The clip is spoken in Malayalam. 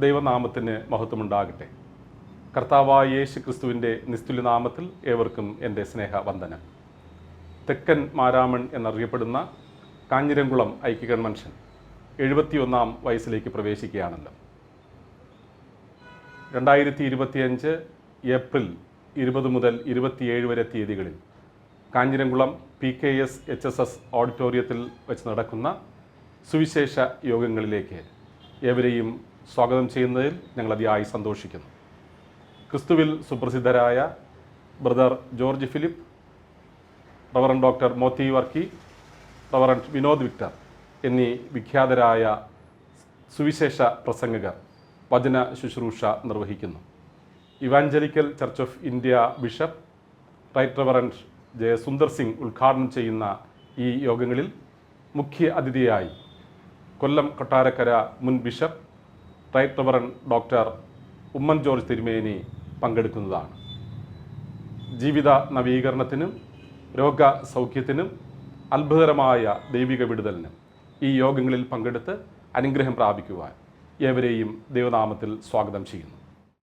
ദൈവനാമത്തിന് മഹത്വമുണ്ടാകട്ടെ. കർത്താവായ യേശു ക്രിസ്തുവിൻ്റെ നിസ്തുല്യനാമത്തിൽ ഏവർക്കും എൻ്റെ സ്നേഹവന്ദനം. തെക്കൻ മാരാമൺ എന്നറിയപ്പെടുന്ന കാഞ്ഞിരംകുളം ഐക്യ കൺവെൻഷൻ 71-ാം വയസ്സിലേക്ക് പ്രവേശിക്കുകയാണല്ലോ. 2025 ഏപ്രിൽ 20 മുതൽ 27 വരെ തീയതികളിൽ കാഞ്ഞിരംകുളം PKS HSS ഓഡിറ്റോറിയത്തിൽ വെച്ച് നടക്കുന്ന സുവിശേഷ യോഗങ്ങളിലേക്ക് ഏവരെയും സ്വാഗതം ചെയ്യുന്നതിൽ ഞങ്ങൾ അതിയായി സന്തോഷിക്കുന്നു. ക്രിസ്തുവിൽ സുപ്രസിദ്ധരായ brother George Philip, reverend doctor Mothi Varkey, reverend Vinod Victor എന്നീ വിഖ്യാതരായ സുവിശേഷ പ്രസംഗകർ വചന ശുശ്രൂഷ നിർവഹിക്കുന്നു. Evangelical church of India bishop right reverend Sundar Singh ഉദ്ഘാടനം ചെയ്യുന്ന ഈ യോഗങ്ങളിൽ മുഖ്യ അതിഥിയായി കൊല്ലം കൊട്ടാരക്കര മുൻ bishop right reverend doctor Oommen George തിരുമേനി പങ്കെടുക്കുന്നതാണ്. ജീവിത നവീകരണത്തിനും രോഗസൗഖ്യത്തിനും അത്ഭുതകരമായ ദൈവിക വിടുതലിനും ഈ യോഗങ്ങളിൽ പങ്കെടുത്ത് അനുഗ്രഹം പ്രാപിക്കുവാൻ ഏവരെയും ദൈവനാമത്തിൽ സ്വാഗതം ചെയ്യുന്നു.